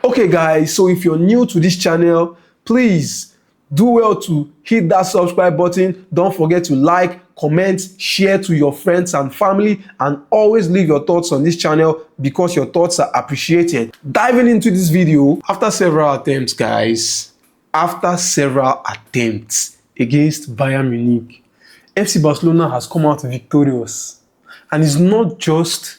Okay guys, so if you're new to this channel, please do well to hit that subscribe button. Don't forget to like, comment, share to your friends and family, and always leave your thoughts on this channel because your thoughts are appreciated. Diving into this video, after several attempts against Bayern Munich, FC Barcelona has come out victorious, and it's not just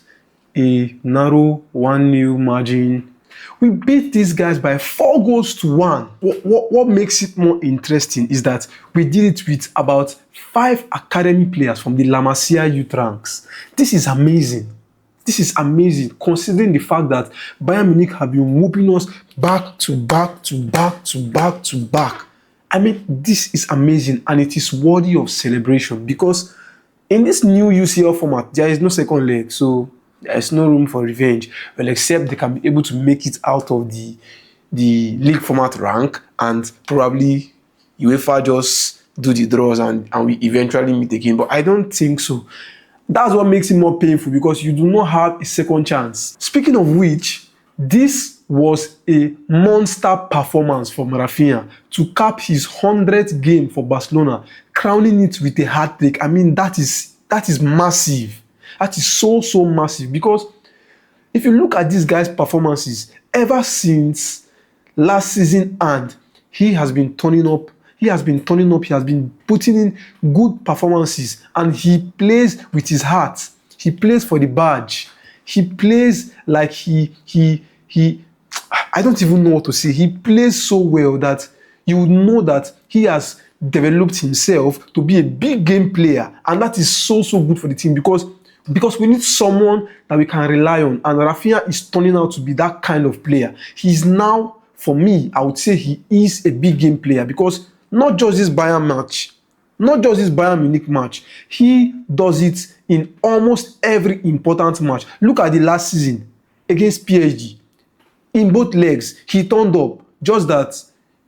a narrow 1-0 margin. We beat these guys by 4-1. What makes it more interesting is that we did it with about 5 academy players from the La Masia youth ranks. This is amazing. This is amazing considering the fact that Bayern Munich have been whooping us back to back to back to back to back. I mean, this is amazing and it is worthy of celebration because in this new UCL format, there is no second leg, so there's no room for revenge. Well, except they can be able to make it out of the league format rank and probably UEFA just do the draws and we eventually meet again. But I don't think so. That's what makes it more painful because you do not have a second chance. Speaking of which, this was a monster performance for Rafinha to cap his 100th game for Barcelona, crowning it with a hat-trick. I mean, that is massive. That is so massive because if you look at this guy's performances ever since last season, and he has been turning up. He has been putting in good performances, and he plays with his heart. He plays for the badge. He plays like I don't even know what to say. He plays so well that you would know that he has developed himself to be a big game player, and that is so good for the team because we need someone that we can rely on, and Rafinha is turning out to be that kind of player. He's now, for me, I would say he is a big game player because not just this Bayern match, not just this Bayern Munich match, he does it in almost every important match. Look at the last season against PSG. In both legs, he turned up, just that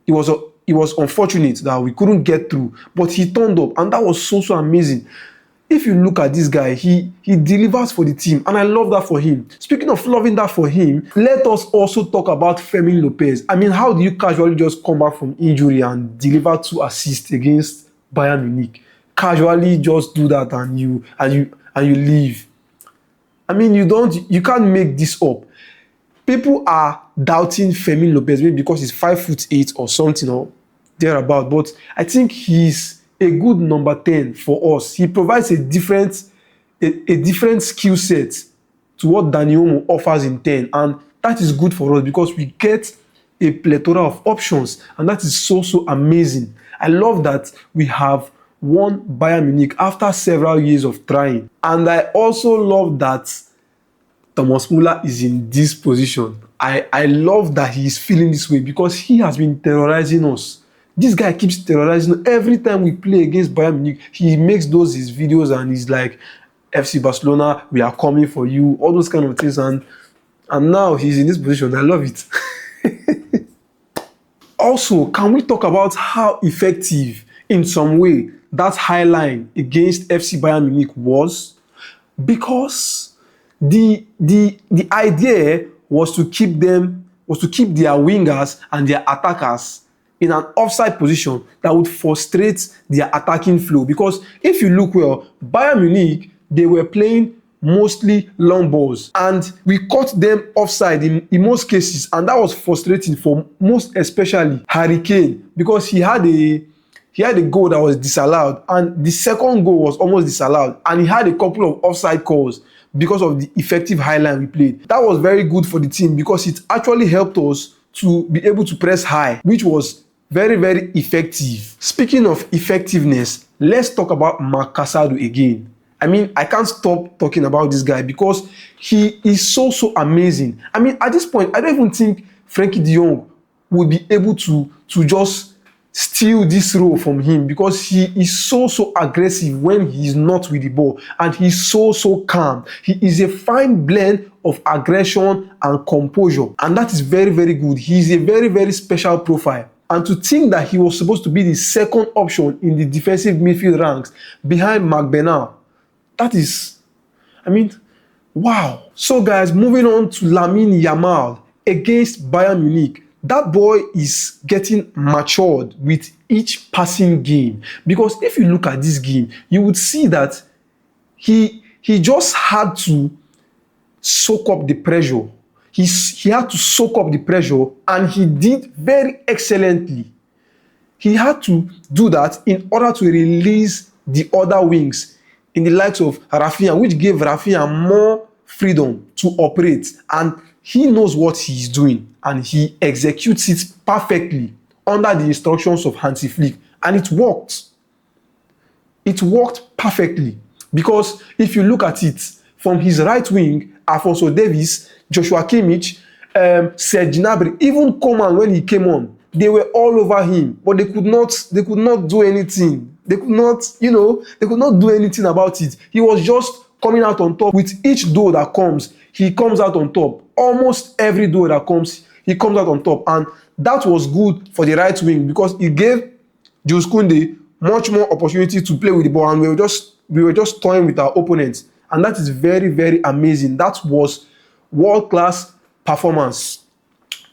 it was unfortunate that we couldn't get through, but he turned up, and that was so amazing. If you look at this guy, he delivers for the team, and I love that for him. Speaking of loving that for him, let us also talk about Fermin Lopez. I mean, how do you casually just come back from injury and deliver 2 assists against Bayern Munich? Casually just do that and you leave. I mean, you can't make this up. People are doubting Fermin Lopez maybe because he's 5'8" or something or thereabout, but I think he's a good number 10 for us. He provides a different skill set to what Dani Olmo offers in 10, and that is good for us because we get a plethora of options, and that is so amazing. I love that we have won Bayern Munich after several years of trying, and I also love that Thomas Müller is in this position. I love that he is feeling this way because he has been terrorizing us. This guy keeps terrorizing. Every time we play against Bayern Munich, he makes his videos and he's like, FC Barcelona, we are coming for you, all those kind of things. And now he's in this position. I love it. Also, can we talk about how effective, in some way, that high line against FC Bayern Munich was? Because the idea was to keep their wingers and their attackers in an offside position that would frustrate their attacking flow. Because if you look well, Bayern Munich, they were playing mostly long balls, and we caught them offside in most cases, and that was frustrating for most especially Harry Kane because he had a goal that was disallowed, and the second goal was almost disallowed, and he had a couple of offside calls because of the effective high line we played. That was very good for the team because it actually helped us to be able to press high, which was very effective. Speaking of effectiveness, let's talk about Marc Casado again. I mean, I can't stop talking about this guy because he is so amazing. I mean, at this point, I don't even think Frankie de Jong would be able to just steal this role from him because he is so aggressive when he is not with the ball, and he's so calm. He is a fine blend of aggression and composure, and that is very good. He is a very special profile. And to think that he was supposed to be the second option in the defensive midfield ranks behind Marc Bernal, that is, I mean, wow. So guys, moving on to Lamine Yamal, against Bayern Munich, that boy is getting matured with each passing game. Because if you look at this game, you would see that he just had to soak up the pressure. He had to soak up the pressure, and he did very excellently. He had to do that in order to release the other wings in the likes of Rafinha, which gave Rafinha more freedom to operate. And he knows what he's doing, and he executes it perfectly under the instructions of Hansi Flick. And it worked. It worked perfectly. Because if you look at it, from his right wing, Alphonso Davies, Joshua Kimmich, Serge Gnabry, even Coman when he came on, they were all over him, but they could not do anything. They could not do anything about it. He was just coming out on top. With each duel that comes, he comes out on top. Almost every duel that comes, he comes out on top. And that was good for the right wing because it gave Jules Koundé much more opportunity to play with the ball, and we were just toying with our opponents. And that is very, very amazing. That was world-class performance.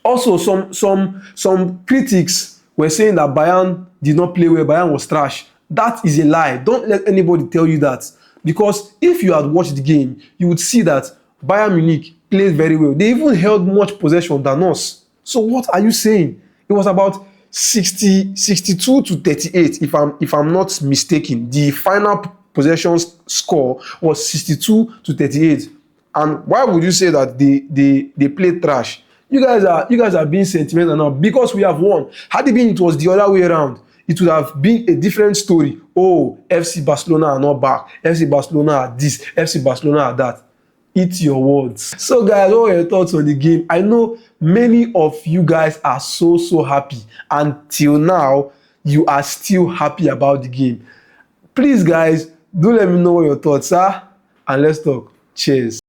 Also, some critics were saying that Bayern did not play well, Bayern was trash. That is a lie. Don't let anybody tell you that. Because if you had watched the game, you would see that Bayern Munich played very well. They even held much possession than us. So what are you saying? It was about 62 to 38, if I'm not mistaken. The final possession score was 62 to 38. And why would you say that they played trash? You guys are being sentimental now because we have won. Had it was the other way around, it would have been a different story. Oh, FC Barcelona are not back. FC Barcelona are this. FC Barcelona are that. Eat your words. So guys, what are your thoughts on the game? I know many of you guys are so happy. Until now, you are still happy about the game. Please guys, do let me know what your thoughts are and let's talk. Cheers.